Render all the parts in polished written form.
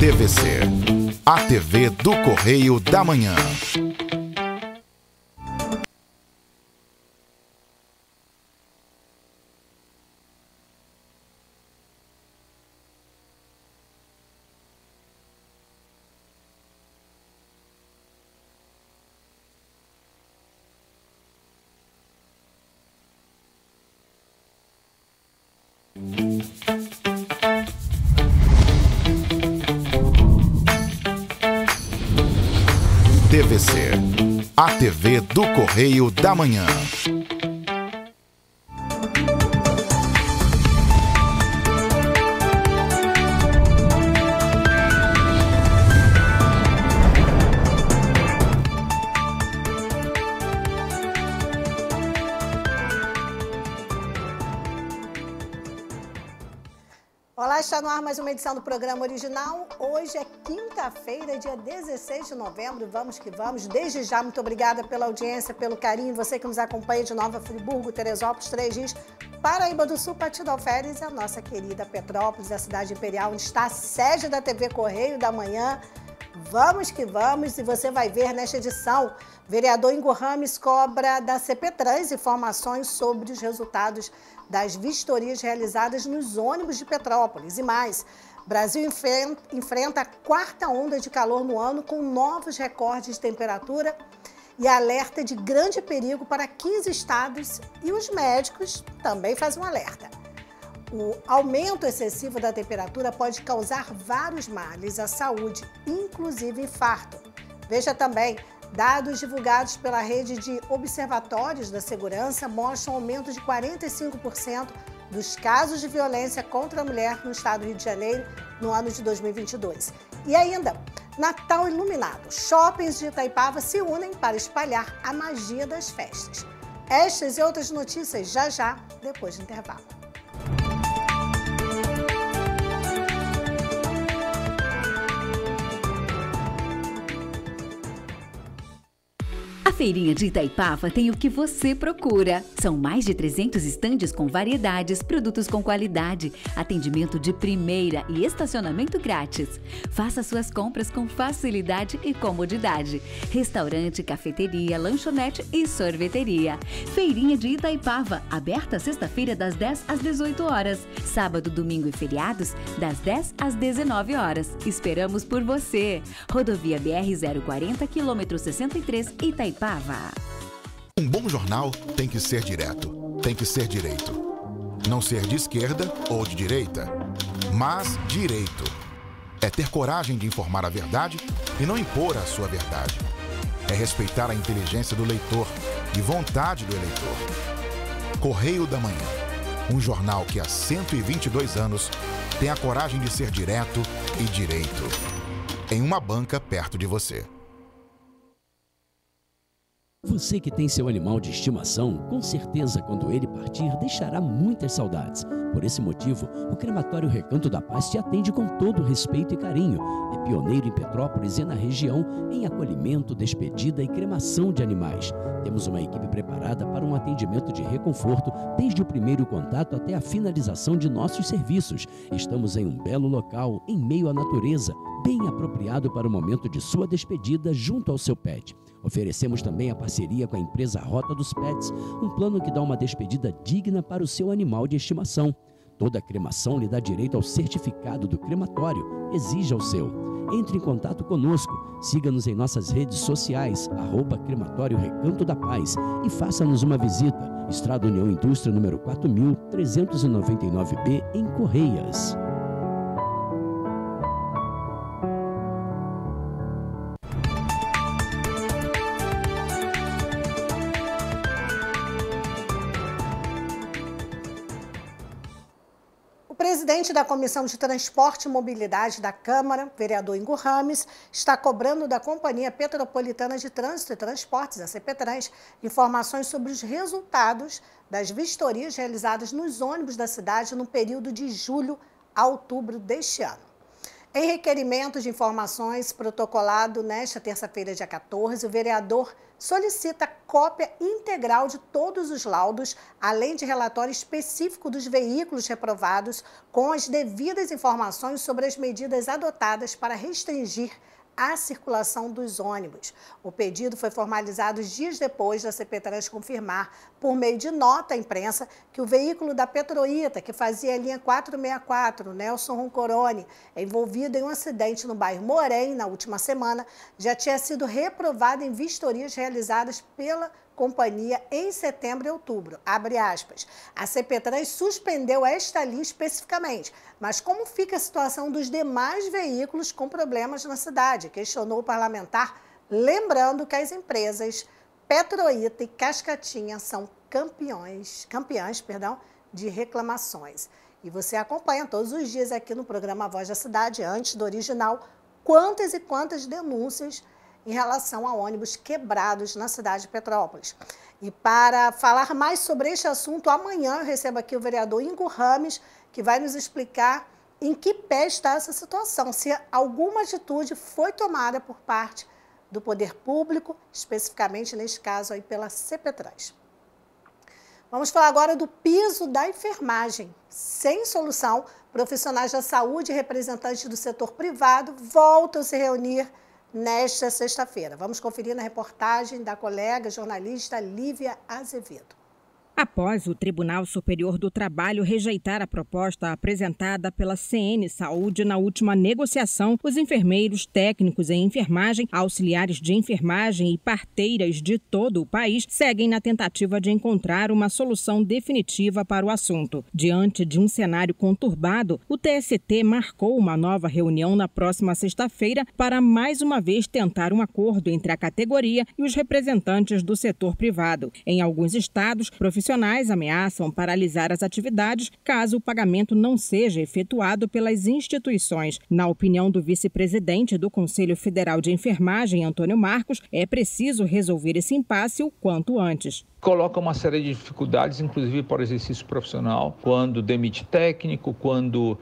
TVC, a TV do Correio da Manhã. TVC, a TV do Correio da Manhã. Olá, está no ar mais uma edição do programa original. Hoje é quinta-feira, dia 16 de novembro. Vamos que vamos. Desde já, muito obrigada pela audiência, pelo carinho. Você que nos acompanha de Nova Friburgo, Teresópolis, Três Rios, Paraíba do Sul, Partido Alferes e a nossa querida Petrópolis, a cidade imperial, onde está a sede da TV Correio da Manhã. Vamos que vamos, e você vai ver nesta edição, vereador Ingo Rames cobra da CPTrans informações sobre os resultados das vistorias realizadas nos ônibus de Petrópolis. E mais, Brasil enfrenta a quarta onda de calor no ano com novos recordes de temperatura e alerta de grande perigo para 15 estados, e os médicos também fazem um alerta. O aumento excessivo da temperatura pode causar vários males à saúde, inclusive infarto. Veja também, dados divulgados pela rede de observatórios da segurança mostram um aumento de 45% dos casos de violência contra a mulher no estado do Rio de Janeiro no ano de 2022. E ainda, Natal iluminado. Shoppings de Itaipava se unem para espalhar a magia das festas. Estas e outras notícias já, depois do intervalo. A Feirinha de Itaipava tem o que você procura. São mais de 300 estandes com variedades, produtos com qualidade, atendimento de primeira e estacionamento grátis. Faça suas compras com facilidade e comodidade. Restaurante, cafeteria, lanchonete e sorveteria. Feirinha de Itaipava, aberta sexta-feira das 10 às 18 horas. Sábado, domingo e feriados, das 10 às 19 horas. Esperamos por você. Rodovia BR-040, quilômetro 63, Itaipava. Um bom jornal tem que ser direto, tem que ser direito. Não ser de esquerda ou de direita, mas direito. É ter coragem de informar a verdade e não impor a sua verdade. É respeitar a inteligência do leitor e vontade do eleitor. Correio da Manhã, um jornal que há 122 anos tem a coragem de ser direto e direito. Em uma banca perto de você. Você que tem seu animal de estimação, com certeza quando ele partir deixará muitas saudades. Por esse motivo, o Crematório Recanto da Paz te atende com todo respeito e carinho. É pioneiro em Petrópolis e na região em acolhimento, despedida e cremação de animais. Temos uma equipe preparada para um atendimento de reconforto desde o primeiro contato até a finalização de nossos serviços. Estamos em um belo local, em meio à natureza, bem apropriado para o momento de sua despedida junto ao seu pet. Oferecemos também a parceria com a empresa Rota dos Pets, um plano que dá uma despedida digna para o seu animal de estimação. Toda cremação lhe dá direito ao certificado do crematório. Exija o seu. Entre em contato conosco, siga-nos em nossas redes sociais, @Crematório Recanto da Paz, e faça-nos uma visita. Estrada União Indústria, número 4399B, em Correias. O presidente da Comissão de Transporte e Mobilidade da Câmara, vereador Ingo Rames, está cobrando da Companhia Petropolitana de Trânsito e Transportes, a CPTrans, informações sobre os resultados das vistorias realizadas nos ônibus da cidade no período de julho a outubro deste ano. Em requerimento de informações protocolado nesta terça-feira, dia 14, o vereador solicita cópia integral de todos os laudos, além de relatório específico dos veículos reprovados, com as devidas informações sobre as medidas adotadas para restringir a circulação dos ônibus. O pedido foi formalizado dias depois da CPTrans confirmar, por meio de nota à imprensa, que o veículo da Petroita, que fazia a linha 464, Nelson Roncoroni, envolvido em um acidente no bairro Morém na última semana, já tinha sido reprovado em vistorias realizadas pela companhia em setembro e outubro. Abre aspas. A CPTrans suspendeu esta linha especificamente, mas como fica a situação dos demais veículos com problemas na cidade? Questionou o parlamentar, lembrando que as empresas Petroita e Cascatinha são campeãs de reclamações. E você acompanha todos os dias aqui no programa Voz da Cidade, antes do original, quantas e quantas denúncias em relação a ônibus quebrados na cidade de Petrópolis. E para falar mais sobre este assunto, amanhã eu recebo aqui o vereador Ingo Rames, que vai nos explicar em que pé está essa situação, se alguma atitude foi tomada por parte do poder público, especificamente neste caso aí pela CPTrans. Vamos falar agora do piso da enfermagem. Sem solução, profissionais da saúde e representantes do setor privado voltam a se reunir nesta sexta-feira. Vamos conferir na reportagem da colega jornalista Lívia Azevedo. Após o Tribunal Superior do Trabalho rejeitar a proposta apresentada pela CN Saúde na última negociação, os enfermeiros, técnicos em enfermagem, auxiliares de enfermagem e parteiras de todo o país seguem na tentativa de encontrar uma solução definitiva para o assunto. Diante de um cenário conturbado, o TST marcou uma nova reunião na próxima sexta-feira para mais uma vez tentar um acordo entre a categoria e os representantes do setor privado. Em alguns estados, profissionais ameaçam paralisar as atividades caso o pagamento não seja efetuado pelas instituições. Na opinião do vice-presidente do Conselho Federal de Enfermagem, Antônio Marcos, é preciso resolver esse impasse o quanto antes. Coloca uma série de dificuldades, inclusive para o exercício profissional, quando demite técnico, quando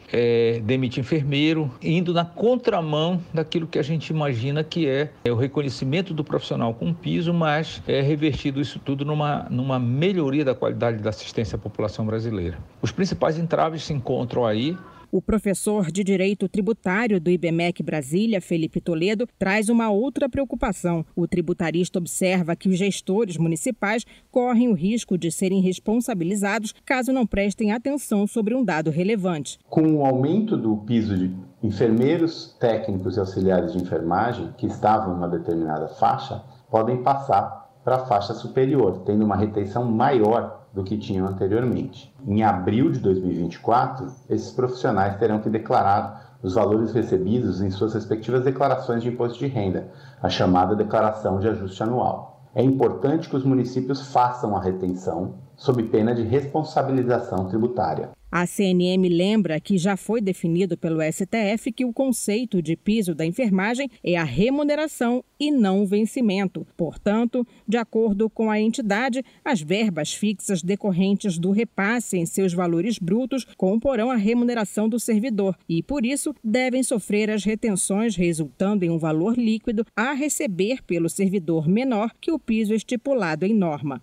demite enfermeiro, indo na contramão daquilo que a gente imagina que é o reconhecimento do profissional com piso, mas é revertido isso tudo numa melhoria da qualidade da assistência à população brasileira. Os principais entraves se encontram aí. O professor de Direito Tributário do IBMEC Brasília, Felipe Toledo, traz uma outra preocupação. O tributarista observa que os gestores municipais correm o risco de serem responsabilizados caso não prestem atenção sobre um dado relevante. Com o aumento do piso de enfermeiros, técnicos e auxiliares de enfermagem que estavam em uma determinada faixa, podem passar para a faixa superior, tendo uma retenção maior do que tinham anteriormente. Em abril de 2024, esses profissionais terão que declarar os valores recebidos em suas respectivas declarações de imposto de renda, a chamada declaração de ajuste anual. É importante que os municípios façam a retenção, sob pena de responsabilização tributária. A CNM lembra que já foi definido pelo STF que o conceito de piso da enfermagem é a remuneração e não o vencimento. Portanto, de acordo com a entidade, as verbas fixas decorrentes do repasse em seus valores brutos comporão a remuneração do servidor e, por isso, devem sofrer as retenções, resultando em um valor líquido a receber pelo servidor menor que o piso estipulado em norma.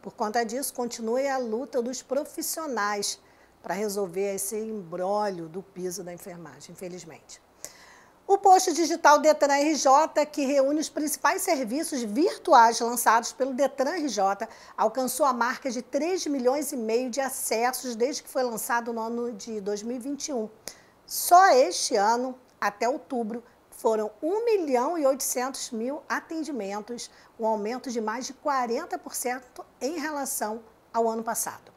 Por conta disso, continue a luta dos profissionais para resolver esse imbróglio do piso da enfermagem, infelizmente. O posto digital Detran RJ, que reúne os principais serviços virtuais lançados pelo Detran RJ, alcançou a marca de 3,5 milhões de acessos desde que foi lançado no ano de 2021. Só este ano, até outubro, foram 1.800.000 atendimentos, um aumento de mais de 40% em relação ao ano passado.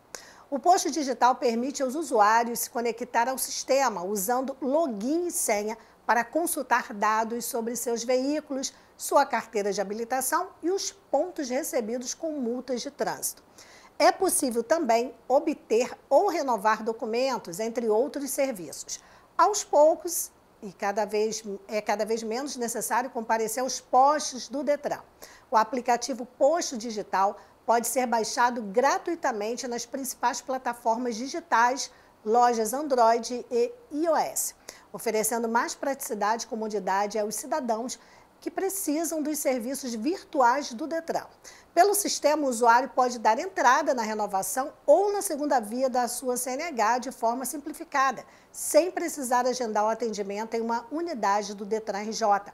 O posto digital permite aos usuários se conectar ao sistema usando login e senha para consultar dados sobre seus veículos, sua carteira de habilitação e os pontos recebidos com multas de trânsito. É possível também obter ou renovar documentos, entre outros serviços. Aos poucos, e cada vez menos necessário comparecer aos postos do Detran. O aplicativo Posto Digital pode ser baixado gratuitamente nas principais plataformas digitais lojas Android e iOS, oferecendo mais praticidade e comodidade aos cidadãos que precisam dos serviços virtuais do Detran. Pelo sistema, o usuário pode dar entrada na renovação ou na segunda via da sua CNH de forma simplificada, sem precisar agendar o atendimento em uma unidade do Detran RJ.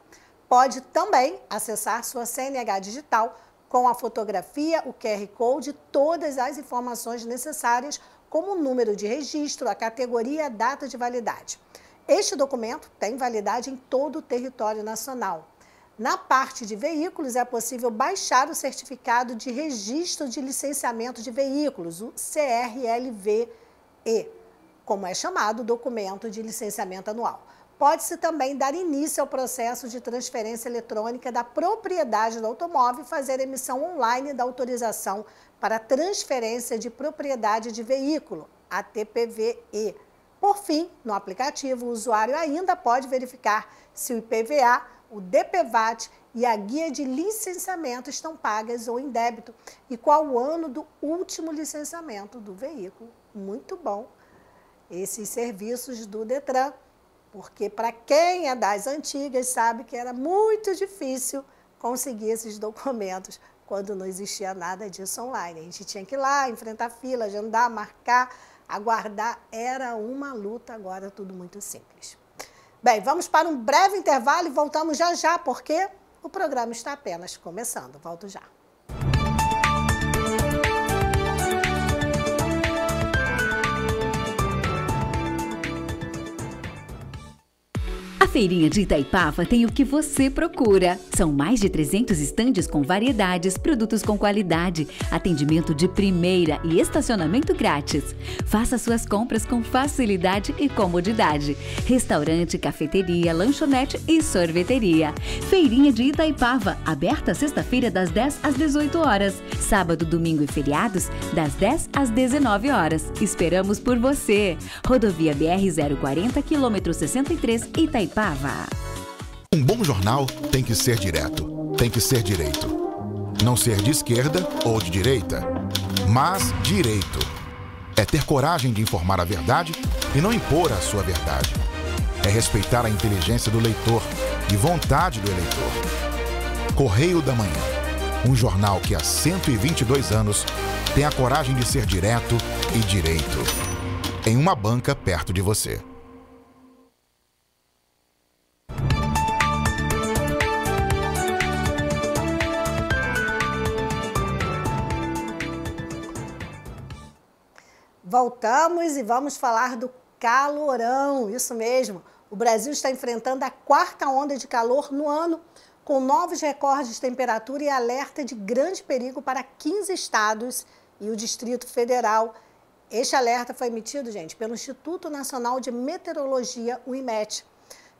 Pode também acessar sua CNH digital com a fotografia, o QR Code e todas as informações necessárias, como o número de registro, a categoria e a data de validade. Este documento tem validade em todo o território nacional. Na parte de veículos, é possível baixar o certificado de registro de licenciamento de veículos, o CRLVE, como é chamado o documento de licenciamento anual. Pode-se também dar início ao processo de transferência eletrônica da propriedade do automóvel e fazer emissão online da autorização para transferência de propriedade de veículo, a TPVE. Por fim, no aplicativo, o usuário ainda pode verificar se o IPVA, o DPVAT e a guia de licenciamento estão pagas ou em débito e qual o ano do último licenciamento do veículo. Muito bom esses serviços do Detran, porque para quem é das antigas sabe que era muito difícil conseguir esses documentos quando não existia nada disso online. A gente tinha que ir lá, enfrentar fila, agendar, marcar, aguardar, era uma luta, agora tudo muito simples. Bem, vamos para um breve intervalo e voltamos já já, porque o programa está apenas começando. Volto já. A Feirinha de Itaipava tem o que você procura. São mais de 300 estandes com variedades, produtos com qualidade, atendimento de primeira e estacionamento grátis. Faça suas compras com facilidade e comodidade. Restaurante, cafeteria, lanchonete e sorveteria. Feirinha de Itaipava, aberta sexta-feira das 10 às 18 horas. Sábado, domingo e feriados, das 10 às 19 horas. Esperamos por você. Rodovia BR-040, quilômetro 63, Itaipava. Um bom jornal tem que ser direto, tem que ser direito. Não ser de esquerda ou de direita, mas direito. É ter coragem de informar a verdade e não impor a sua verdade. É respeitar a inteligência do leitor e vontade do eleitor. Correio da Manhã, um jornal que há 122 anos tem a coragem de ser direto e direito. Em uma banca perto de você. Voltamos e vamos falar do calorão, isso mesmo. O Brasil está enfrentando a 4ª onda de calor no ano, com novos recordes de temperatura e alerta de grande perigo para 15 estados e o Distrito Federal. Este alerta foi emitido, gente, pelo Instituto Nacional de Meteorologia, o IMET.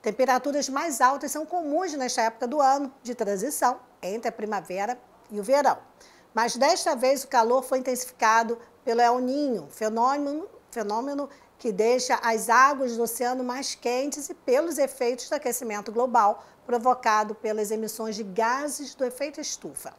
Temperaturas mais altas são comuns nesta época do ano, de transição entre a primavera e o verão. Mas desta vez o calor foi intensificado pelo El Niño, fenômeno que deixa as águas do oceano mais quentes e pelos efeitos do aquecimento global provocado pelas emissões de gases do efeito estufa.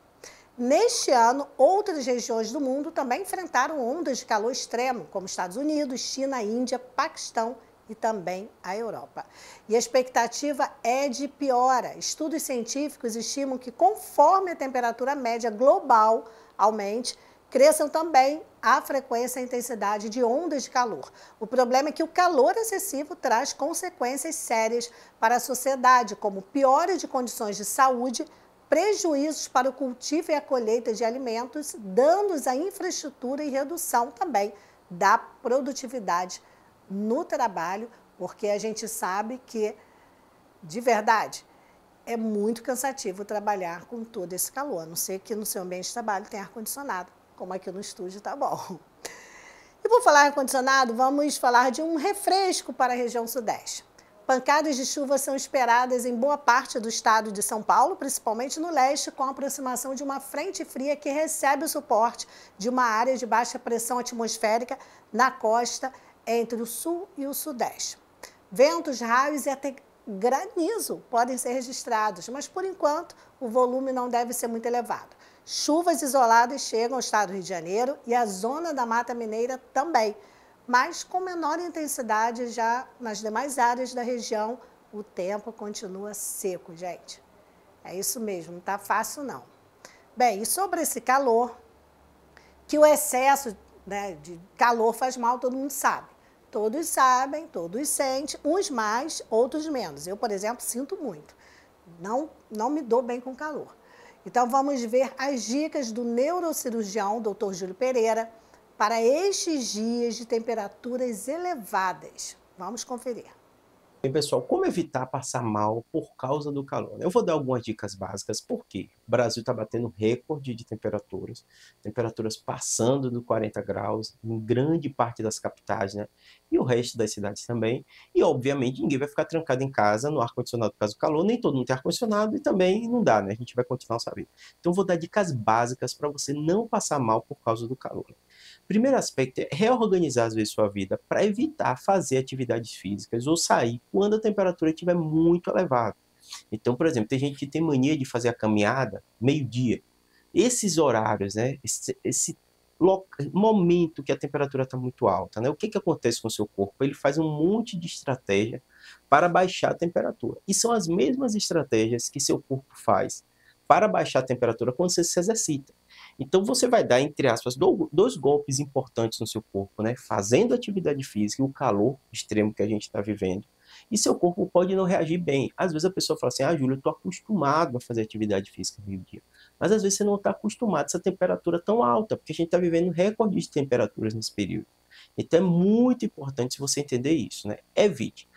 Neste ano, outras regiões do mundo também enfrentaram ondas de calor extremo, como Estados Unidos, China, Índia, Paquistão e também a Europa. E a expectativa é de piora. Estudos científicos estimam que conforme a temperatura média global aumente, cresçam também a frequência e a intensidade de ondas de calor. O problema é que o calor excessivo traz consequências sérias para a sociedade, como piora de condições de saúde, prejuízos para o cultivo e a colheita de alimentos, danos à infraestrutura e redução também da produtividade no trabalho, porque a gente sabe que, de verdade, é muito cansativo trabalhar com todo esse calor, a não ser que no seu ambiente de trabalho tenha ar-condicionado, como aqui no estúdio tá bom. E por falar em ar-condicionado, vamos falar de um refresco para a região sudeste. Pancadas de chuva são esperadas em boa parte do estado de São Paulo, principalmente no leste, com a aproximação de uma frente fria que recebe o suporte de uma área de baixa pressão atmosférica na costa entre o sul e o sudeste. Ventos, raios e até granizo podem ser registrados, mas por enquanto o volume não deve ser muito elevado. Chuvas isoladas chegam ao estado do Rio de Janeiro e à zona da Mata Mineira também. mas com menor intensidade já nas demais áreas da região. O tempo continua seco, gente. É isso mesmo, não está fácil não. Bem, e sobre esse calor, que o excesso, né, de calor faz mal, todo mundo sabe. Todos sabem, todos sentem, uns mais, outros menos. Eu, por exemplo, sinto muito. Não me dou bem com calor. Então, vamos ver as dicas do neurocirurgião, Dr. Júlio Pereira, para estes dias de temperaturas elevadas. Vamos conferir. Bem, pessoal, como evitar passar mal por causa do calor? Eu vou dar algumas dicas básicas, porque o Brasil está batendo recorde de temperaturas passando dos 40 graus em grande parte das capitais, né? E o resto das cidades também. E, obviamente, ninguém vai ficar trancado em casa no ar-condicionado por causa do calor, nem todo mundo tem ar-condicionado e também não dá, né? A gente vai continuar nossa vida. Então, eu vou dar dicas básicas para você não passar mal por causa do calor. Primeiro aspecto é reorganizar, às vezes, sua vida para evitar fazer atividades físicas ou sair quando a temperatura estiver muito elevada. Então, por exemplo, tem gente que tem mania de fazer a caminhada meio-dia. Esses horários, né, esse momento que a temperatura está muito alta, né, o que acontece com o seu corpo? Ele faz um monte de estratégia para baixar a temperatura. E são as mesmas estratégias que seu corpo faz para baixar a temperatura quando você se exercita. Então, você vai dar, entre aspas, dois golpes importantes no seu corpo, né? Fazendo atividade física e o calor extremo que a gente está vivendo. E seu corpo pode não reagir bem. Às vezes a pessoa fala assim, Júlio, eu estou acostumado a fazer atividade física meio-dia. Mas às vezes você não está acostumado a essa temperatura tão alta, porque a gente está vivendo recorde de temperaturas nesse período. Então é muito importante você entender isso, né? Evite.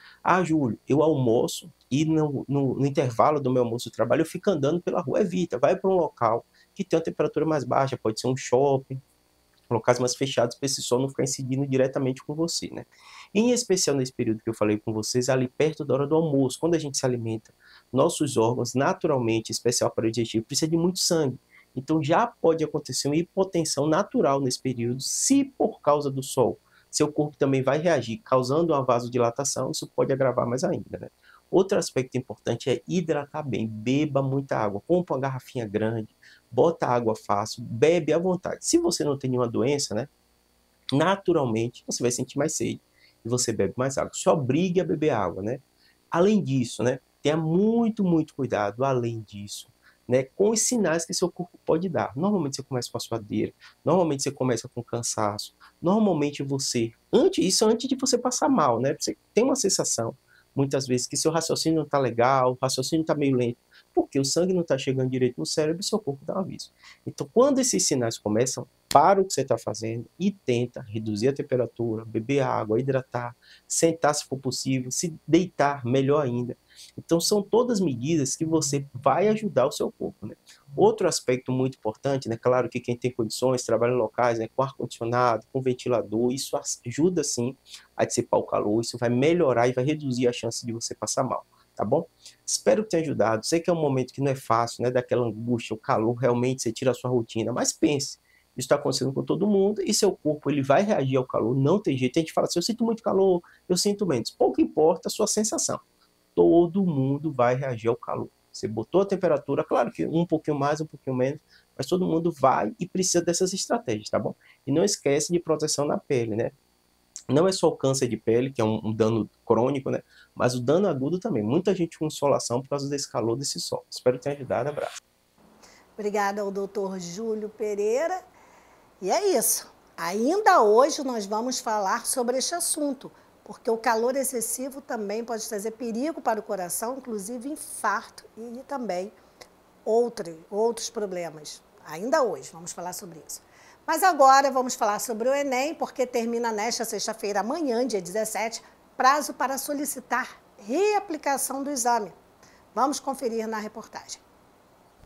Júlio, eu almoço e no intervalo do meu almoço do trabalho eu fico andando pela rua. Evita, vai para um local que tem uma temperatura mais baixa, pode ser um shopping, locais mais fechados, para esse sol não ficar incidindo diretamente com você, né? Em especial nesse período que eu falei com vocês, ali perto da hora do almoço, quando a gente se alimenta, nossos órgãos, naturalmente, especial para o digestivo, precisa de muito sangue. Então já pode acontecer uma hipotensão natural nesse período, se por causa do sol, seu corpo também vai reagir, causando uma vasodilatação, isso pode agravar mais ainda, né? Outro aspecto importante é hidratar bem, beba muita água, compra uma garrafinha grande, bota água fácil, bebe à vontade. Se você não tem nenhuma doença, né, naturalmente você vai sentir mais sede e você bebe mais água. Se obrigue a beber água, né? Além disso, né, tenha muito cuidado, além disso, né, com os sinais que seu corpo pode dar. Normalmente você começa com a suadeira, normalmente você começa com cansaço, normalmente você, antes de você passar mal, né, você tem uma sensação, muitas vezes, que seu raciocínio não está legal, o raciocínio está meio lento, porque o sangue não está chegando direito no cérebro e seu corpo dá um aviso. Então, quando esses sinais começam, para o que você está fazendo e tenta reduzir a temperatura, beber água, hidratar, sentar se for possível, se deitar, melhor ainda. Então, são todas medidas que você vai ajudar o seu corpo, né? Outro aspecto muito importante, né? Claro que quem tem condições, trabalha em locais, né, com ar-condicionado, com ventilador, isso ajuda sim a dissipar o calor, isso vai melhorar e vai reduzir a chance de você passar mal, tá bom? Espero que tenha ajudado. Sei que é um momento que não é fácil, né? Daquela angústia, o calor, realmente você tira a sua rotina, mas pense, isso está acontecendo com todo mundo e seu corpo ele vai reagir ao calor, não tem jeito. A gente fala assim, eu sinto muito calor, eu sinto menos. Pouco importa a sua sensação. Todo mundo vai reagir ao calor. Você botou a temperatura, claro que um pouquinho mais, um pouquinho menos, mas todo mundo vai e precisa dessas estratégias, tá bom? E não esquece de proteção na pele, né? Não é só o câncer de pele, que é um dano crônico, né? Mas o dano agudo também. Muita gente com insolação por causa desse calor, desse sol. Espero que tenha ajudado. Abraço. Obrigada ao Dr. Júlio Pereira. E é isso. Ainda hoje nós vamos falar sobre este assunto, porque o calor excessivo também pode trazer perigo para o coração, inclusive infarto e também outros problemas. Ainda hoje vamos falar sobre isso. Mas agora vamos falar sobre o Enem, porque termina nesta sexta-feira, amanhã, dia 17, prazo para solicitar reaplicação do exame. Vamos conferir na reportagem.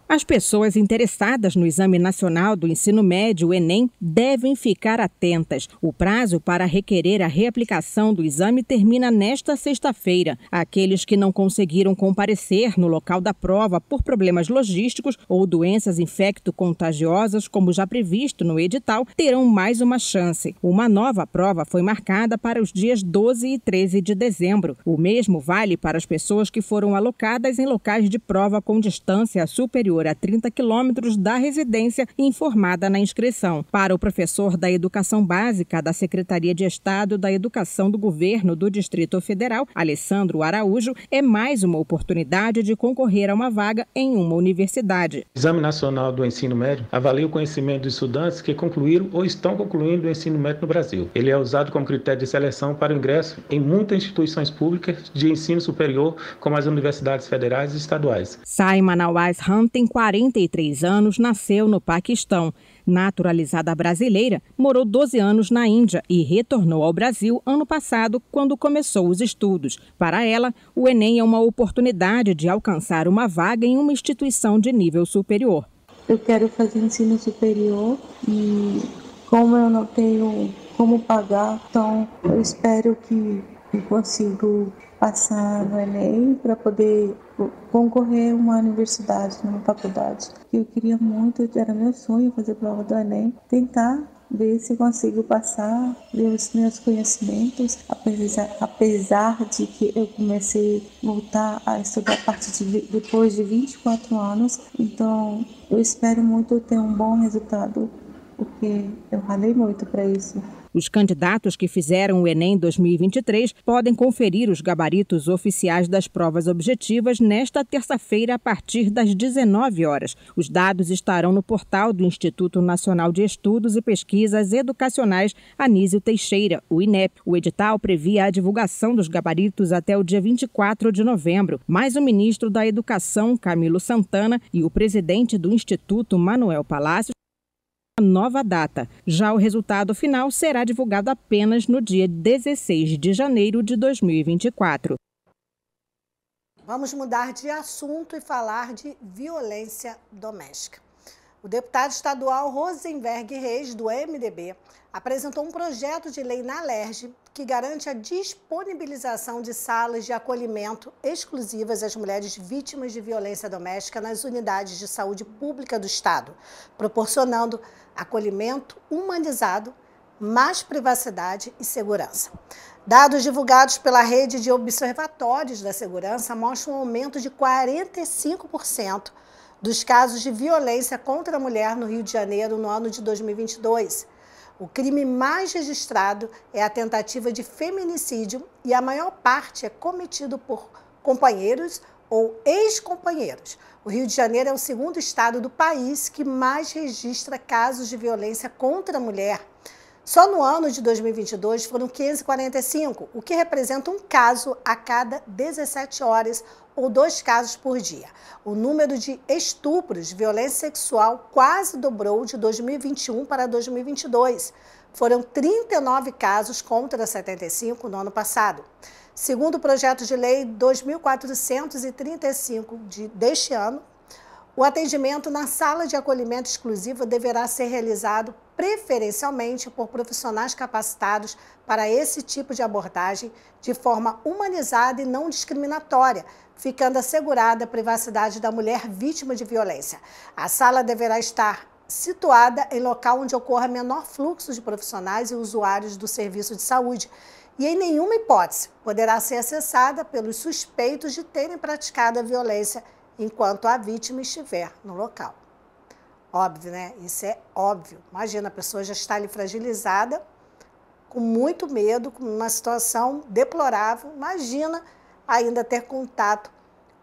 As pessoas interessadas no Exame Nacional do Ensino Médio, o Enem, devem ficar atentas. O prazo para requerer a reaplicação do exame termina nesta sexta-feira. Aqueles que não conseguiram comparecer no local da prova por problemas logísticos ou doenças infecto-contagiosas, como já previsto no edital, terão mais uma chance. Uma nova prova foi marcada para os dias 12 e 13 de dezembro. O mesmo vale para as pessoas que foram alocadas em locais de prova com distância superior superior a 30 quilômetros da residência informada na inscrição. Para o professor da Educação Básica da Secretaria de Estado da Educação do Governo do Distrito Federal, Alessandro Araújo, é mais uma oportunidade de concorrer a uma vaga em uma universidade. O Exame Nacional do Ensino Médio avalia o conhecimento dos estudantes que concluíram ou estão concluindo o ensino médio no Brasil. Ele é usado como critério de seleção para o ingresso em muitas instituições públicas de ensino superior, como as universidades federais e estaduais. Saima Nawaz Han tem 43 anos, nasceu no Paquistão. Naturalizada brasileira, morou 12 anos na Índia e retornou ao Brasil ano passado, quando começou os estudos. Para ela, o Enem é uma oportunidade de alcançar uma vaga em uma instituição de nível superior. Eu quero fazer ensino superior e, como eu não tenho como pagar, então eu espero que eu consiga passar no Enem para poder concorrer a uma universidade, numa faculdade. Eu queria muito, era meu sonho fazer prova do Enem, tentar ver se consigo passar, ver os meus conhecimentos, apesar de que eu comecei a voltar a estudar depois de 24 anos, então eu espero muito ter um bom resultado, porque eu ralei muito para isso. Os candidatos que fizeram o Enem 2023 podem conferir os gabaritos oficiais das provas objetivas nesta terça-feira a partir das 19 horas. Os dados estarão no portal do Instituto Nacional de Estudos e Pesquisas Educacionais Anísio Teixeira, o INEP. O edital previa a divulgação dos gabaritos até o dia 24 de novembro, mas o ministro da Educação, Camilo Santana, e o presidente do Instituto, Manuel Palácio, nova data. Já o resultado final será divulgado apenas no dia 16 de janeiro de 2024. Vamos mudar de assunto e falar de violência doméstica. O deputado estadual Rosenberg Reis, do MDB, apresentou um projeto de lei na LERJ que garante a disponibilização de salas de acolhimento exclusivas às mulheres vítimas de violência doméstica nas unidades de saúde pública do Estado, proporcionando acolhimento humanizado, mais privacidade e segurança. Dados divulgados pela Rede de Observatórios da Segurança mostram um aumento de 45% dos casos de violência contra a mulher no Rio de Janeiro no ano de 2022. O crime mais registrado é a tentativa de feminicídio e a maior parte é cometido por companheiros ou ex-companheiros. O Rio de Janeiro é o segundo estado do país que mais registra casos de violência contra a mulher. Só no ano de 2022 foram 545, o que representa um caso a cada 17 horas ou 2 casos por dia. O número de estupros, violência sexual, quase dobrou de 2021 para 2022. Foram 39 casos contra 75 no ano passado. Segundo o projeto de lei 2435 deste ano, o atendimento na sala de acolhimento exclusivo deverá ser realizado preferencialmente por profissionais capacitados para esse tipo de abordagem de forma humanizada e não discriminatória, ficando assegurada a privacidade da mulher vítima de violência. A sala deverá estar situada em local onde ocorra menor fluxo de profissionais e usuários do serviço de saúde, e em nenhuma hipótese poderá ser acessada pelos suspeitos de terem praticado a violência enquanto a vítima estiver no local. Óbvio, né? Isso é óbvio. Imagina, a pessoa já está ali fragilizada, com muito medo, com uma situação deplorável. Imagina ainda ter contato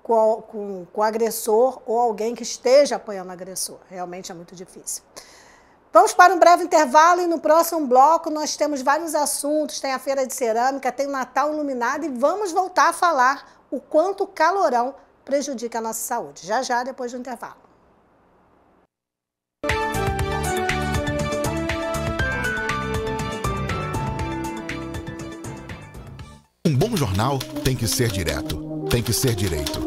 com o agressor ou alguém que esteja apoiando o agressor. Realmente é muito difícil. Vamos para um breve intervalo e no próximo bloco nós temos vários assuntos. Tem a Feira de Cerâmica, tem o Natal iluminado e vamos voltar a falar o quanto o calorão prejudica a nossa saúde. Já já, depois do intervalo. Um bom jornal tem que ser direto, tem que ser direito.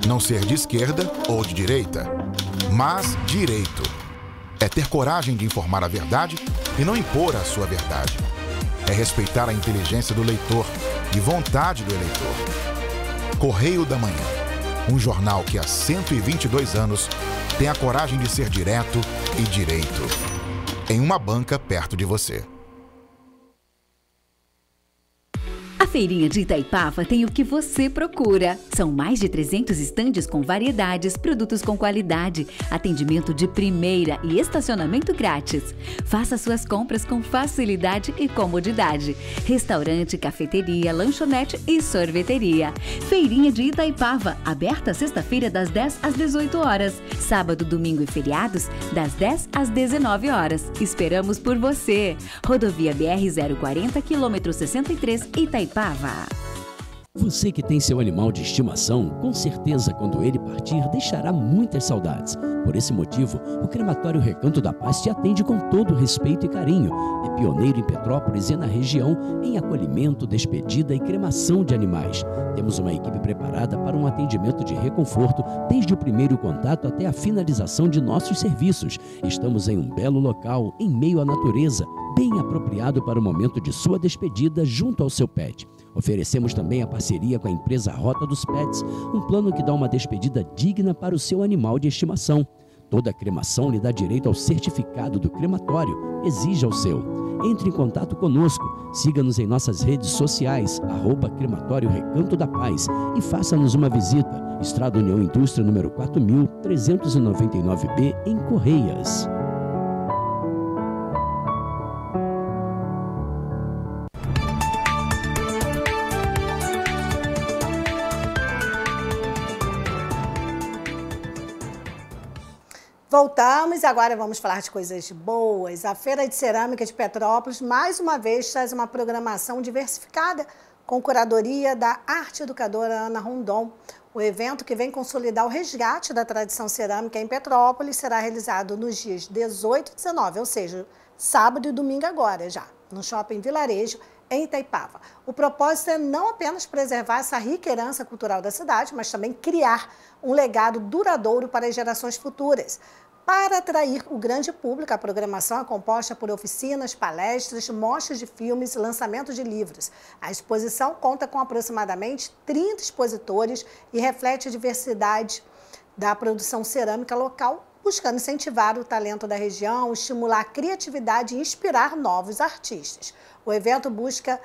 Não ser de esquerda ou de direita, mas direito. É ter coragem de informar a verdade e não impor a sua verdade. É respeitar a inteligência do leitor e vontade do eleitor. Correio da Manhã, um jornal que há 122 anos tem a coragem de ser direto e direito. Em uma banca perto de você. A Feirinha de Itaipava tem o que você procura. São mais de 300 estandes com variedades, produtos com qualidade, atendimento de primeira e estacionamento grátis. Faça suas compras com facilidade e comodidade. Restaurante, cafeteria, lanchonete e sorveteria. Feirinha de Itaipava, aberta sexta-feira das 10 às 18 horas. Sábado, domingo e feriados, das 10 às 19 horas. Esperamos por você. Rodovia BR-040, quilômetro 63, Itaipava. Você que tem seu animal de estimação, com certeza quando ele partir deixará muitas saudades. Por esse motivo, o Crematório Recanto da Paz te atende com todo respeito e carinho. É pioneiro em Petrópolis e na região em acolhimento, despedida e cremação de animais. Temos uma equipe preparada para um atendimento de reconforto desde o primeiro contato até a finalização de nossos serviços. Estamos em um belo local, em meio à natureza, bem apropriado para o momento de sua despedida junto ao seu pet. Oferecemos também a parceria com a empresa Rota dos Pets, um plano que dá uma despedida digna para o seu animal de estimação. Toda cremação lhe dá direito ao certificado do crematório. Exija o seu. Entre em contato conosco, siga-nos em nossas redes sociais, @Crematório Recanto da Paz, e faça-nos uma visita. Estrada União Indústria, número 4399B, em Correias. Voltamos e agora vamos falar de coisas boas. A Feira de Cerâmica de Petrópolis, mais uma vez, traz uma programação diversificada com curadoria da arte educadora Ana Rondon. O evento, que vem consolidar o resgate da tradição cerâmica em Petrópolis, será realizado nos dias 18 e 19, ou seja, sábado e domingo agora já, no Shopping Vilarejo, em Itaipava. O propósito é não apenas preservar essa rica herança cultural da cidade, mas também criar um legado duradouro para as gerações futuras. Para atrair o grande público, a programação é composta por oficinas, palestras, mostras de filmes e lançamento de livros. A exposição conta com aproximadamente 30 expositores e reflete a diversidade da produção cerâmica local, buscando incentivar o talento da região, estimular a criatividade e inspirar novos artistas. O evento busca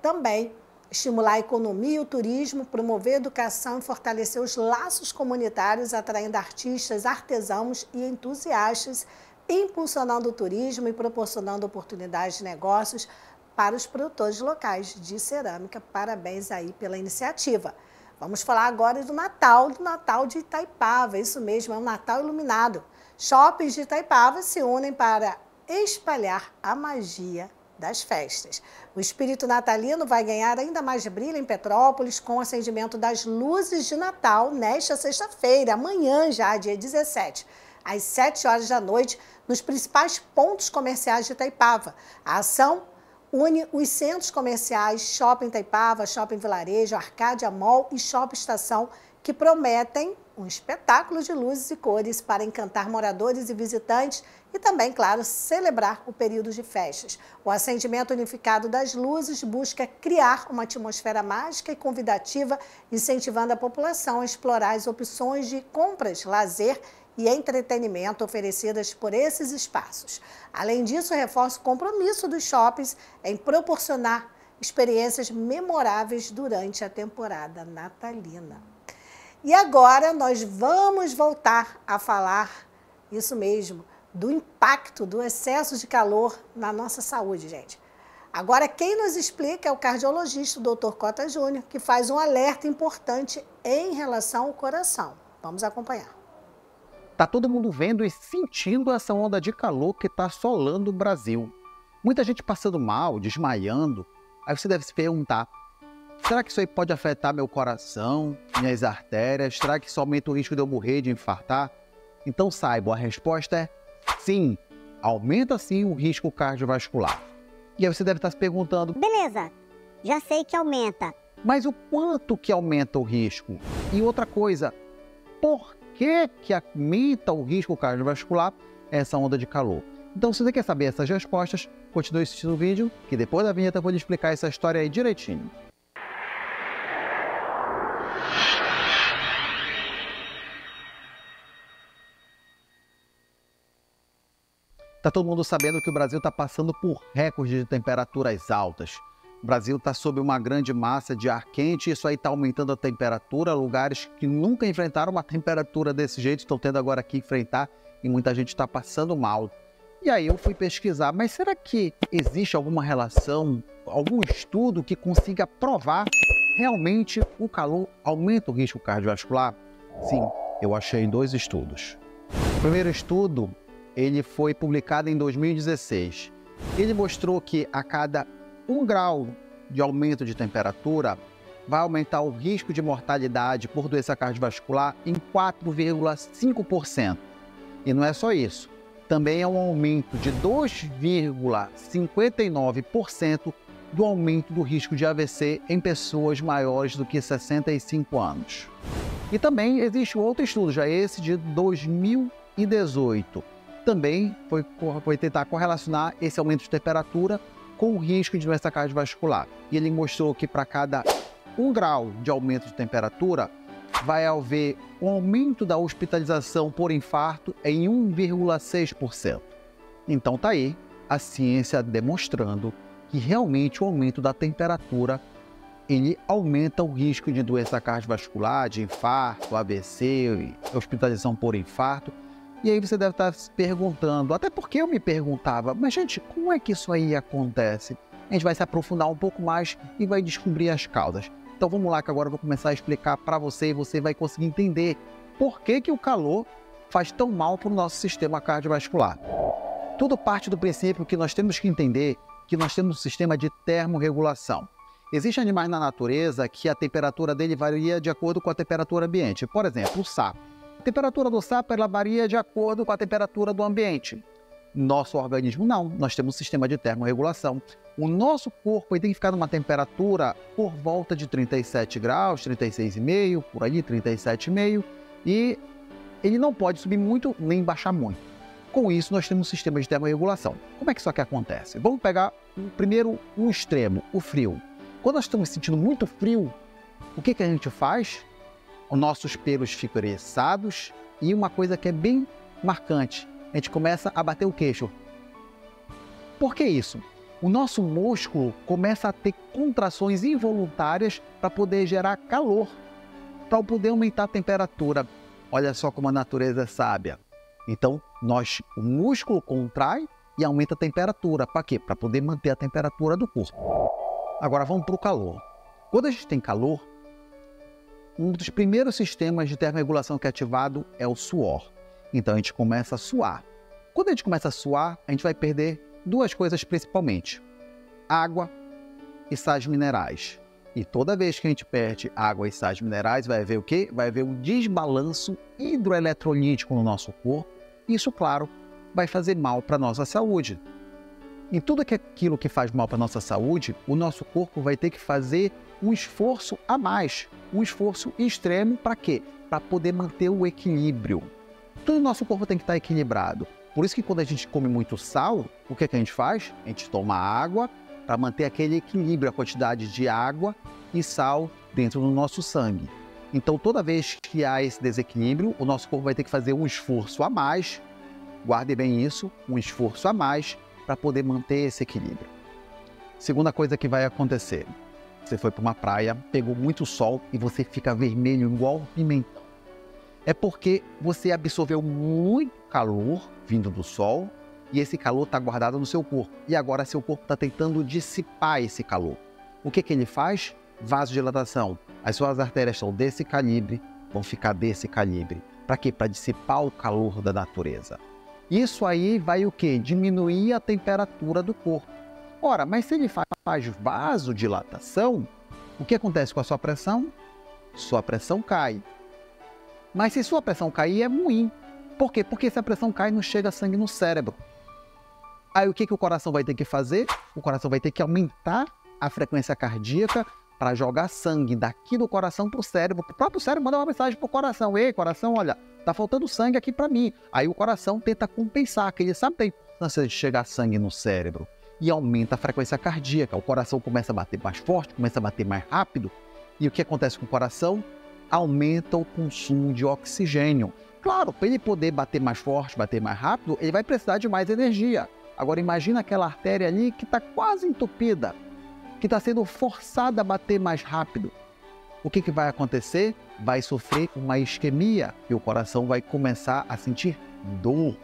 também estimular a economia e o turismo, promover a educação e fortalecer os laços comunitários, atraindo artistas, artesãos e entusiastas, impulsionando o turismo e proporcionando oportunidades de negócios para os produtores locais de cerâmica. Parabéns aí pela iniciativa. Vamos falar agora do Natal de Itaipava. Isso mesmo, é um Natal iluminado. Shoppings de Itaipava se unem para espalhar a magia das festas. O espírito natalino vai ganhar ainda mais brilho em Petrópolis com o acendimento das luzes de Natal nesta sexta-feira, amanhã já, dia 17, às 7 horas da noite, nos principais pontos comerciais de Itaipava. A ação une os centros comerciais Shopping Itaipava, Shopping Vilarejo, Arcádia Mall e Shopping Estação, que prometem um espetáculo de luzes e cores para encantar moradores e visitantes e também, claro, celebrar o período de festas. O acendimento unificado das luzes busca criar uma atmosfera mágica e convidativa, incentivando a população a explorar as opções de compras, lazer e entretenimento oferecidas por esses espaços. Além disso, reforça o compromisso dos shoppings em proporcionar experiências memoráveis durante a temporada natalina. E agora nós vamos voltar a falar, isso mesmo, do impacto do excesso de calor na nossa saúde, gente. Agora, quem nos explica é o cardiologista, o Dr. Cota Júnior, que faz um alerta importante em relação ao coração. Vamos acompanhar. Tá todo mundo vendo e sentindo essa onda de calor que está assolando o Brasil. Muita gente passando mal, desmaiando. Aí você deve se perguntar, será que isso aí pode afetar meu coração, minhas artérias? Será que isso aumenta o risco de eu morrer, de infartar? Então saiba, a resposta é sim, aumenta sim o risco cardiovascular. E aí você deve estar se perguntando, beleza, já sei que aumenta. Mas o quanto que aumenta o risco? E outra coisa, por que aumenta o risco cardiovascular essa onda de calor? Então, se você quer saber essas respostas, continue assistindo o vídeo, que depois da vinheta eu vou lhe explicar essa história aí direitinho. Tá todo mundo sabendo que o Brasil está passando por recordes de temperaturas altas. O Brasil está sob uma grande massa de ar quente, isso aí está aumentando a temperatura. Lugares que nunca enfrentaram uma temperatura desse jeito estão tendo agora que enfrentar e muita gente está passando mal. E aí eu fui pesquisar, mas será que existe alguma relação, algum estudo que consiga provar realmente o calor aumenta o risco cardiovascular? Sim, eu achei 2 estudos. O primeiro estudo, ele foi publicado em 2016. Ele mostrou que a cada 1 grau de aumento de temperatura vai aumentar o risco de mortalidade por doença cardiovascular em 4,5%. E não é só isso, também é um aumento de 2,59% do aumento do risco de AVC em pessoas maiores do que 65 anos. E também existe outro estudo, já esse de 2018. Também foi tentar correlacionar esse aumento de temperatura com o risco de doença cardiovascular. E ele mostrou que para cada 1 grau de aumento de temperatura, vai haver um aumento da hospitalização por infarto em 1,6%. Então tá aí a ciência demonstrando que realmente o aumento da temperatura ele aumenta o risco de doença cardiovascular, de infarto, AVC, hospitalização por infarto. E aí você deve estar se perguntando, até porque eu me perguntava, mas gente, como é que isso aí acontece? A gente vai se aprofundar um pouco mais e vai descobrir as causas. Então vamos lá que agora eu vou começar a explicar para você e você vai conseguir entender por que o calor faz tão mal para o nosso sistema cardiovascular. Tudo parte do princípio que nós temos que entender que nós temos um sistema de termorregulação. Existem animais na natureza que a temperatura dele varia de acordo com a temperatura ambiente. Por exemplo, o sapo. A temperatura do sapo ela varia de acordo com a temperatura do ambiente. Nosso organismo não, nós temos um sistema de termorregulação. O nosso corpo tem que ficar numa temperatura por volta de 37 graus, 36,5, por ali 37,5, e ele não pode subir muito nem baixar muito. Com isso, nós temos um sistema de termorregulação. Como é que isso aqui acontece? Vamos pegar primeiro um extremo, o frio. Quando nós estamos sentindo muito frio, o que a gente faz? Os nossos pelos ficam eriçados e uma coisa que é bem marcante, a gente começa a bater o queixo. Por que isso? O nosso músculo começa a ter contrações involuntárias para poder gerar calor, para poder aumentar a temperatura. Olha só como a natureza é sábia. Então, o músculo contrai e aumenta a temperatura. Para quê? Para poder manter a temperatura do corpo. Agora vamos para o calor. Quando a gente tem calor, um dos primeiros sistemas de termorregulação que é ativado é o suor. Então a gente começa a suar. Quando a gente começa a suar, a gente vai perder 2 coisas principalmente: água e sais minerais. E toda vez que a gente perde água e sais minerais, vai haver o quê? Vai haver um desbalanço hidroeletrolítico no nosso corpo. Isso, claro, vai fazer mal para a nossa saúde. Em tudo aquilo que faz mal para a nossa saúde, o nosso corpo vai ter que fazer um esforço a mais, um esforço extremo para quê? Para poder manter o equilíbrio. Todo o nosso corpo tem que estar equilibrado. Por isso que quando a gente come muito sal, o que a gente faz? A gente toma água para manter aquele equilíbrio, a quantidade de água e sal dentro do nosso sangue. Então, toda vez que há esse desequilíbrio, o nosso corpo vai ter que fazer um esforço a mais, guarde bem isso, um esforço a mais para poder manter esse equilíbrio. Segunda coisa que vai acontecer, você foi para uma praia, pegou muito sol e você fica vermelho igual pimentão. É porque você absorveu muito calor vindo do sol e esse calor está guardado no seu corpo. E agora seu corpo está tentando dissipar esse calor. O que ele faz? Vasodilatação. As suas artérias são desse calibre, vão ficar desse calibre. Para quê? Para dissipar o calor da natureza. Isso aí vai o quê? Diminuir a temperatura do corpo. Ora, mas se ele faz vasodilatação, o que acontece com a sua pressão? Sua pressão cai. Mas se sua pressão cair, é ruim. Por quê? Porque se a pressão cai, não chega sangue no cérebro. Aí o que o coração vai ter que fazer? O coração vai ter que aumentar a frequência cardíaca para jogar sangue daqui do coração para o cérebro. O próprio cérebro manda uma mensagem para o coração. Ei, coração, olha, tá faltando sangue aqui para mim. Aí o coração tenta compensar, que ele sabe da importância de chegar sangue no cérebro. E aumenta a frequência cardíaca. O coração começa a bater mais forte, começa a bater mais rápido. E o que acontece com o coração? Aumenta o consumo de oxigênio. Claro, para ele poder bater mais forte, bater mais rápido, ele vai precisar de mais energia. Agora imagina aquela artéria ali que está quase entupida. O que está sendo forçada a bater mais rápido. O que vai acontecer? Vai sofrer uma isquemia e o coração vai começar a sentir dor.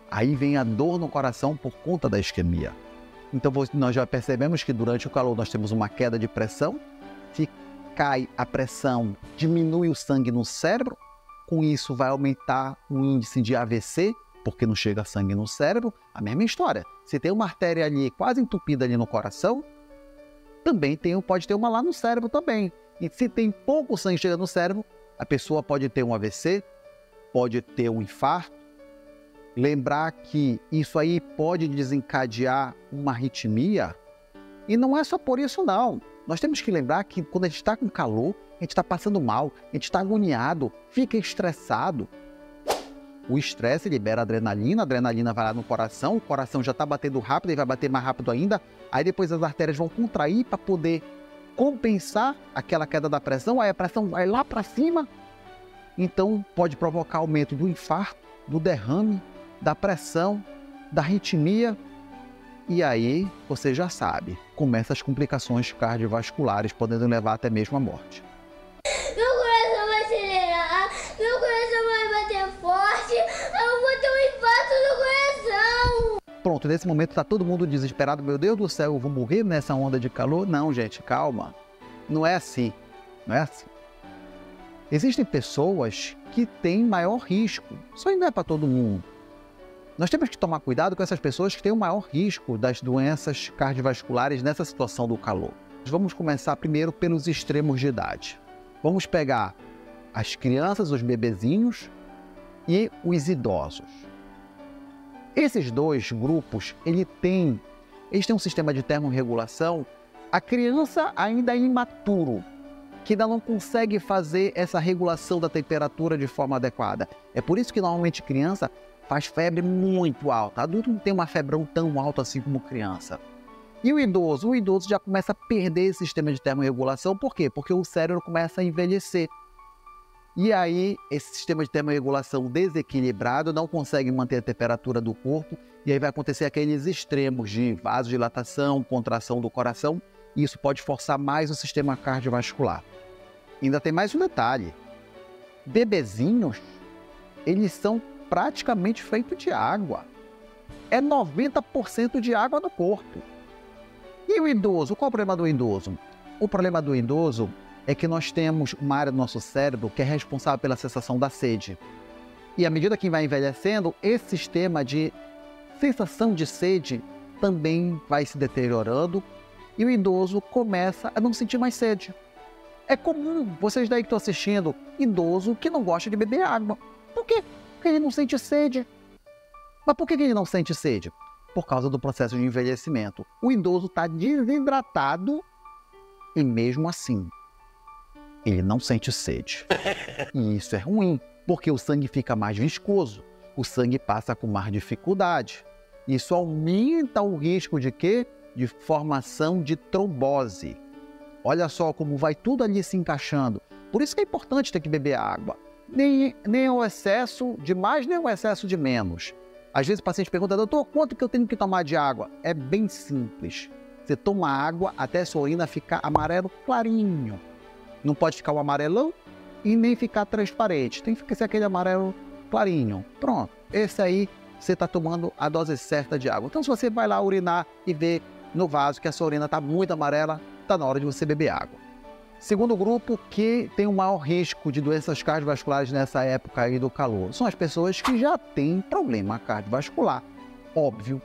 Aí vem a dor no coração por conta da isquemia. Então nós já percebemos que durante o calor nós temos uma queda de pressão. Se cai a pressão, diminui o sangue no cérebro. Com isso vai aumentar o índice de AVC, porque não chega sangue no cérebro. A mesma história. Se tem uma artéria ali quase entupida ali no coração, também pode ter uma lá no cérebro também. E se tem pouco sangue chega no cérebro, a pessoa pode ter um AVC, pode ter um infarto. Lembrar que isso aí pode desencadear uma arritmia. E não é só por isso não. Nós temos que lembrar que quando a gente está com calor, a gente está passando mal, a gente está agoniado, fica estressado. O estresse libera adrenalina, a adrenalina vai lá no coração, o coração já está batendo rápido e vai bater mais rápido ainda. Aí depois as artérias vão contrair para poder compensar aquela queda da pressão, aí a pressão vai lá para cima. Então pode provocar aumento do infarto, do derrame, da pressão, da arritmia. E aí, você já sabe, começa as complicações cardiovasculares, podendo levar até mesmo à morte. Meu coração vai acelerar, meu coração vai bater forte, eu vou ter um infarto no coração. Pronto, nesse momento está todo mundo desesperado. Meu Deus do céu, eu vou morrer nessa onda de calor? Não, gente, calma. Não é assim. Não é assim. Existem pessoas que têm maior risco. Isso aí não é para todo mundo. Nós temos que tomar cuidado com essas pessoas que têm o maior risco das doenças cardiovasculares nessa situação do calor. Vamos começar primeiro pelos extremos de idade. Vamos pegar as crianças, os bebezinhos e os idosos. Esses dois grupos, eles têm um sistema de termorregulação. A criança ainda é imaturo, que ainda não consegue fazer essa regulação da temperatura de forma adequada. É por isso que normalmente criança faz febre muito alta. Adulto não tem uma febre tão alta assim como criança. E o idoso já começa a perder esse sistema de termorregulação. Por quê? Porque o cérebro começa a envelhecer. E aí, esse sistema de termorregulação desequilibrado não consegue manter a temperatura do corpo. E aí vai acontecer aqueles extremos de vasodilatação, contração do coração. E isso pode forçar mais o sistema cardiovascular. Ainda tem mais um detalhe. Bebezinhos, eles são praticamente feitos de água. É 90% de água no corpo. E o idoso? Qual é o problema do idoso? O problema do idoso é que nós temos uma área do nosso cérebro que é responsável pela sensação da sede. E à medida que vai envelhecendo, esse sistema de sensação de sede também vai se deteriorando e o idoso começa a não sentir mais sede. É comum, vocês daí que estão assistindo, idoso que não gosta de beber água. Por quê? Porque ele não sente sede. Mas por que ele não sente sede? Por causa do processo de envelhecimento. O idoso está desidratado e mesmo assim ele não sente sede. E isso é ruim, porque o sangue fica mais viscoso, o sangue passa com mais dificuldade. Isso aumenta o risco de quê? De formação de trombose. Olha só como vai tudo ali se encaixando. Por isso que é importante ter que beber água. Nem o excesso de mais, nem o excesso de menos. Às vezes o paciente pergunta, doutor, quanto que eu tenho que tomar de água? É bem simples. Você toma água até a sua urina ficar amarelo clarinho. Não pode ficar o amarelão e nem ficar transparente. Tem que ser aquele amarelo clarinho. Pronto. Esse aí você está tomando a dose certa de água. Então se você vai lá urinar e ver no vaso que a sua urina está muito amarela, está na hora de você beber água. Segundo grupo que tem o maior risco de doenças cardiovasculares nessa época aí do calor são as pessoas que já têm problema cardiovascular, óbvio,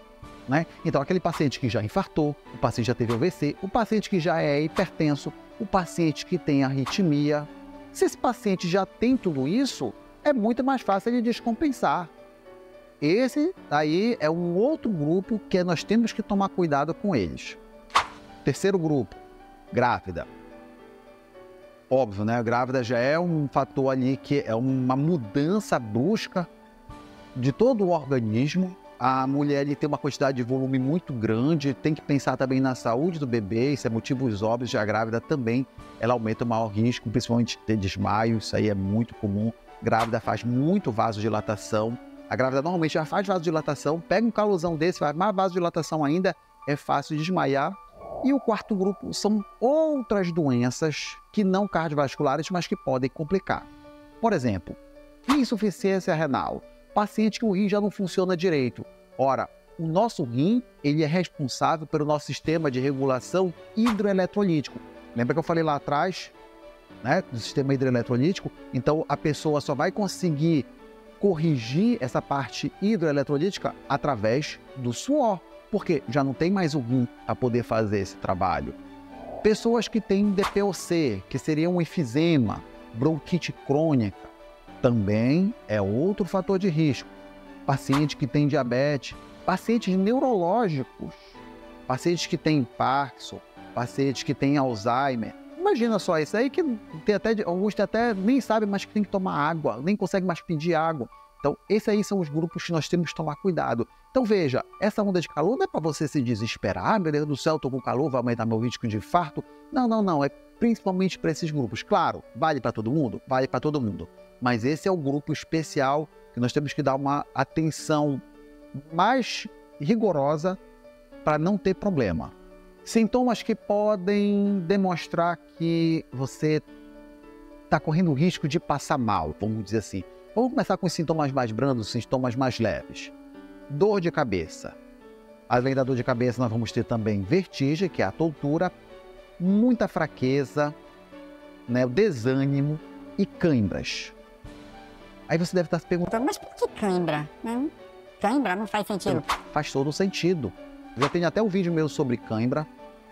né? Então aquele paciente que já infartou, o paciente já teve AVC, o paciente que já é hipertenso, o paciente que tem arritmia. Se esse paciente já tem tudo isso, é muito mais fácil de descompensar. Esse aí é um outro grupo que nós temos que tomar cuidado com eles. Terceiro grupo, grávida. Óbvio, né? A grávida já é um fator ali que é uma mudança brusca de todo o organismo. A mulher ali tem uma quantidade de volume muito grande, tem que pensar também na saúde do bebê, isso é motivos óbvios de a grávida também. Ela aumenta o maior risco, principalmente de ter desmaio, isso aí é muito comum. Grávida faz muito vasodilatação. A grávida normalmente já faz vasodilatação, pega um calorzão desse, faz mais vasodilatação ainda, é fácil desmaiar E o quarto grupo são outras doenças que não cardiovasculares, mas que podem complicar. Por exemplo, insuficiência renal, paciente que o rim já não funciona direito. Ora, o nosso rim, ele é responsável pelo nosso sistema de regulação hidroeletrolítico. Lembra que eu falei lá atrás, né, do sistema hidroeletrolítico? Então, a pessoa só vai conseguir corrigir essa parte hidroeletrolítica através do suor, porque já não tem mais o rim a poder fazer esse trabalho. Pessoas que têm DPOC, que seria um enfisema, bronquite crônica, também é outro fator de risco. Paciente que tem diabetes, pacientes neurológicos, pacientes que têm Parkinson, pacientes que têm Alzheimer. Imagina só isso aí que tem alguns até nem sabem mais que tem que tomar água, nem conseguem mais pedir água. Então, esses aí são os grupos que nós temos que tomar cuidado. Então, veja, essa onda de calor não é para você se desesperar, meu Deus do céu, estou com calor, vai aumentar meu risco de infarto. Não, é principalmente para esses grupos. Claro, vale para todo mundo? Vale para todo mundo. Mas esse é o grupo especial que nós temos que dar uma atenção mais rigorosa para não ter problema. Sintomas que podem demonstrar que você está correndo o risco de passar mal, vamos dizer assim. Vamos começar com os sintomas mais brandos, sintomas mais leves. Dor de cabeça. Além da dor de cabeça, nós vamos ter também vertigem, que é a tontura, muita fraqueza, né, desânimo e câimbras. Aí você deve estar se perguntando, mas por que cãibra? Cãibra não faz sentido. Faz todo sentido. Já tenho até um vídeo meu sobre cãibra,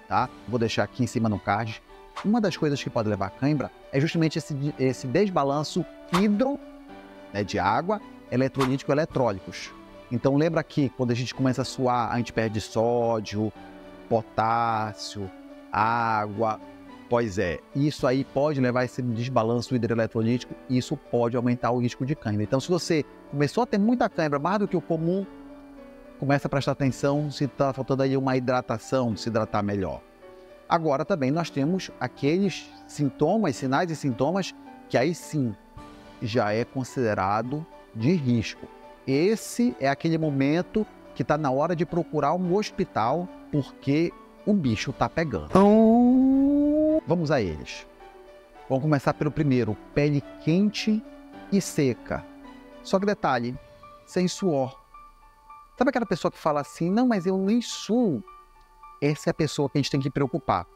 tá? Vou deixar aqui em cima no card. Uma das coisas que pode levar a cãibra é justamente esse desbalanço né, de água, eletrolítico e eletrólicos. Então lembra que quando a gente começa a suar, a gente perde sódio, potássio, água. Pois é, isso aí pode levar a esse desbalanço hidroeletrolítico e isso pode aumentar o risco de cãibra. Então, se você começou a ter muita cãibra, mais do que o comum, começa a prestar atenção se está faltando aí uma hidratação, se hidratar melhor. Agora também nós temos aqueles sintomas, sinais e sintomas que aí sim já é considerado de risco. Esse é aquele momento que está na hora de procurar um hospital porque o bicho está pegando. Vamos a eles. Vamos começar pelo primeiro, pele quente e seca. Só que detalhe, sem suor. Sabe aquela pessoa que fala assim, não, mas eu nem suo? Essa é a pessoa que a gente tem que preocupar.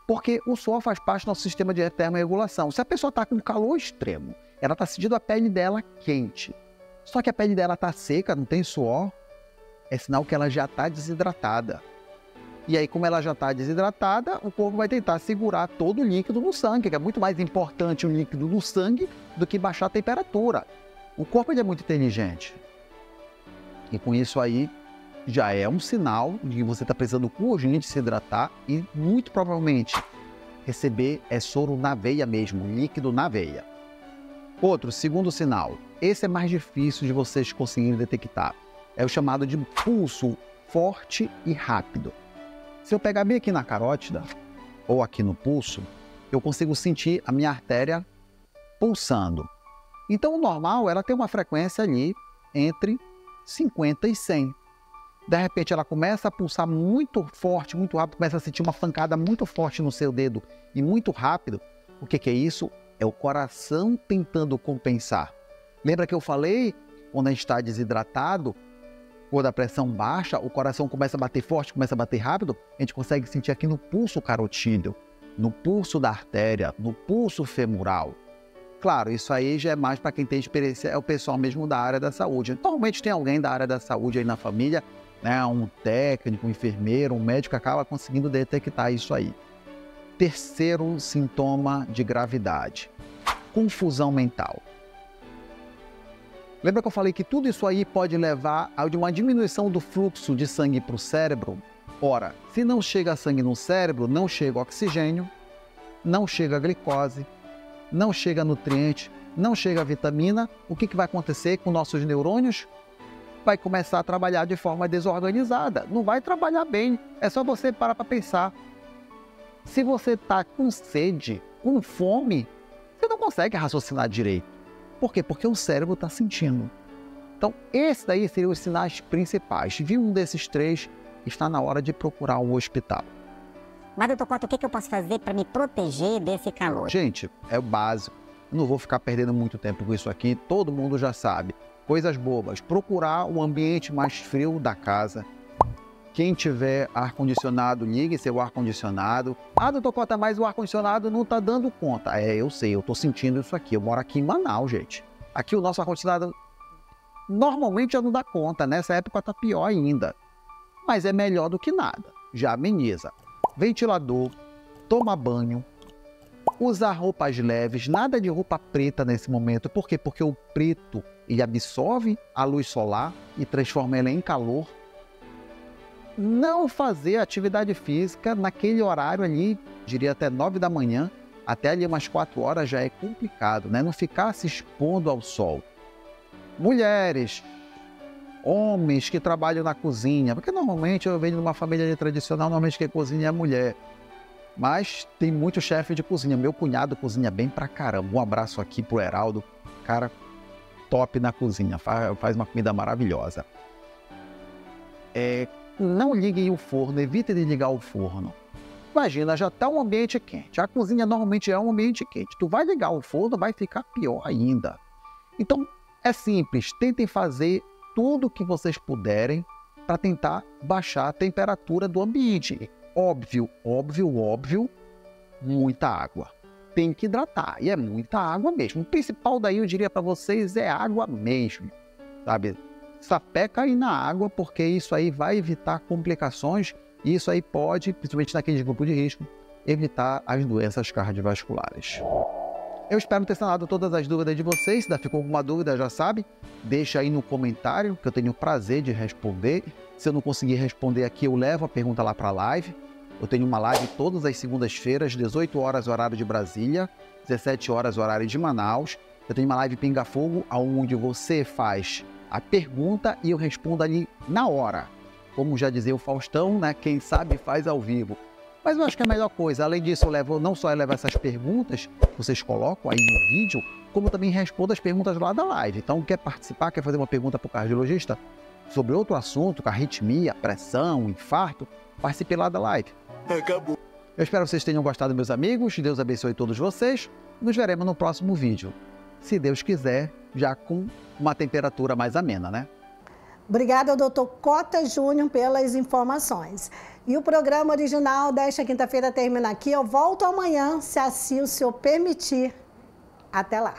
Porque o suor faz parte do nosso sistema de termorregulação. Se a pessoa está com calor extremo, ela está sentindo a pele dela quente, só que a pele dela está seca, não tem suor, é sinal que ela já está desidratada. E aí, como ela já está desidratada, o corpo vai tentar segurar todo o líquido no sangue, que é muito mais importante o líquido no sangue do que baixar a temperatura. O corpo ele é muito inteligente. E com isso aí, já é um sinal de que você está precisando urgente se hidratar e, muito provavelmente, receber soro na veia mesmo, líquido na veia. Outro, segundo sinal, esse é mais difícil de vocês conseguirem detectar. É o chamado de pulso forte e rápido. Se eu pegar bem aqui na carótida, ou aqui no pulso, eu consigo sentir a minha artéria pulsando. Então, o normal, ela tem uma frequência ali entre 50 e 100. De repente, ela começa a pulsar muito forte, muito rápido, começa a sentir uma pancada muito forte no seu dedo e muito rápido. O que é isso? É o coração tentando compensar. Lembra que eu falei, quando a gente está desidratado, quando a pressão baixa, o coração começa a bater forte, começa a bater rápido, a gente consegue sentir aqui no pulso carotídeo, no pulso da artéria, no pulso femoral. Claro, isso aí já é mais para quem tem experiência, é o pessoal mesmo da área da saúde. Normalmente tem alguém da área da saúde aí na família, né, um técnico, um enfermeiro, um médico, acaba conseguindo detectar isso aí. Terceiro sintoma de gravidade, confusão mental. Lembra que eu falei que tudo isso aí pode levar a uma diminuição do fluxo de sangue para o cérebro? Ora, se não chega sangue no cérebro, não chega oxigênio, não chega glicose, não chega nutriente, não chega vitamina, o que vai acontecer com nossos neurônios? Vai começar a trabalhar de forma desorganizada, não vai trabalhar bem. É só você parar para pensar. Se você está com sede, com fome, você não consegue raciocinar direito. Por quê? Porque o cérebro está sentindo. Então, esses daí seriam os sinais principais. Viu um desses três, está na hora de procurar um hospital. Mas, doutor Cota, o que eu posso fazer para me proteger desse calor? Gente, é o básico. Não vou ficar perdendo muito tempo com isso aqui, todo mundo já sabe. Coisas bobas. Procurar o ambiente mais frio da casa. Quem tiver ar-condicionado, ligue seu ar-condicionado. Ah, doutor Cota, mas o ar-condicionado não tá dando conta. Eu sei, eu tô sentindo isso aqui. Eu moro aqui em Manaus, gente. Aqui o nosso ar-condicionado normalmente já não dá conta. Nessa época tá pior ainda. Mas é melhor do que nada. Já ameniza. Ventilador, toma banho, usar roupas leves, nada de roupa preta nesse momento. Por quê? Porque o preto, ele absorve a luz solar e transforma ela em calor. Não fazer atividade física naquele horário ali, diria até 9 da manhã, até ali umas 4 horas já é complicado, né? Não ficar se expondo ao sol. Mulheres, homens que trabalham na cozinha, porque normalmente eu venho de uma família tradicional, normalmente quem cozinha é a mulher. Mas tem muito chefe de cozinha. Meu cunhado cozinha bem pra caramba. Um abraço aqui pro Heraldo, cara top na cozinha, faz uma comida maravilhosa. Não liguem o forno, evite de ligar o forno. Imagina, já está um ambiente quente. A cozinha normalmente é um ambiente quente. Tu vai ligar o forno, vai ficar pior ainda. Então, é simples. Tentem fazer tudo o que vocês puderem para tentar baixar a temperatura do ambiente. Óbvio, muita água. Tem que hidratar, e é muita água mesmo. O principal daí, eu diria para vocês, é água mesmo, sabe? Sapeca aí na água, porque isso aí vai evitar complicações e isso aí pode, principalmente naqueles grupos de risco, evitar as doenças cardiovasculares. Eu espero ter sanado todas as dúvidas de vocês. Se ficou alguma dúvida, já sabe, deixa aí no comentário que eu tenho o prazer de responder. Se eu não conseguir responder aqui, eu levo a pergunta lá para a live. Eu tenho uma live todas as segundas-feiras, 18 horas horário de Brasília, 17 horas horário de Manaus. Eu tenho uma live Pinga Fogo, onde você faz a pergunta e eu respondo ali na hora. Como já dizia o Faustão, né? Quem sabe faz ao vivo. Mas eu acho que é a melhor coisa. Além disso, eu levo, não só eu levo essas perguntas, vocês colocam aí no vídeo, como também respondo as perguntas lá da live. Então, quer participar, quer fazer uma pergunta para o cardiologista sobre outro assunto, com arritmia, pressão, infarto, participe lá da live. Acabou. Eu espero que vocês tenham gostado, meus amigos. Deus abençoe todos vocês. Nos veremos no próximo vídeo. Se Deus quiser, já com uma temperatura mais amena, né? Obrigada ao Dr. Cota Júnior pelas informações. E o programa original desta quinta-feira termina aqui. Eu volto amanhã, se assim o senhor permitir. Até lá.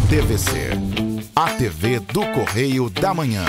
TVC, a TV do Correio da Manhã.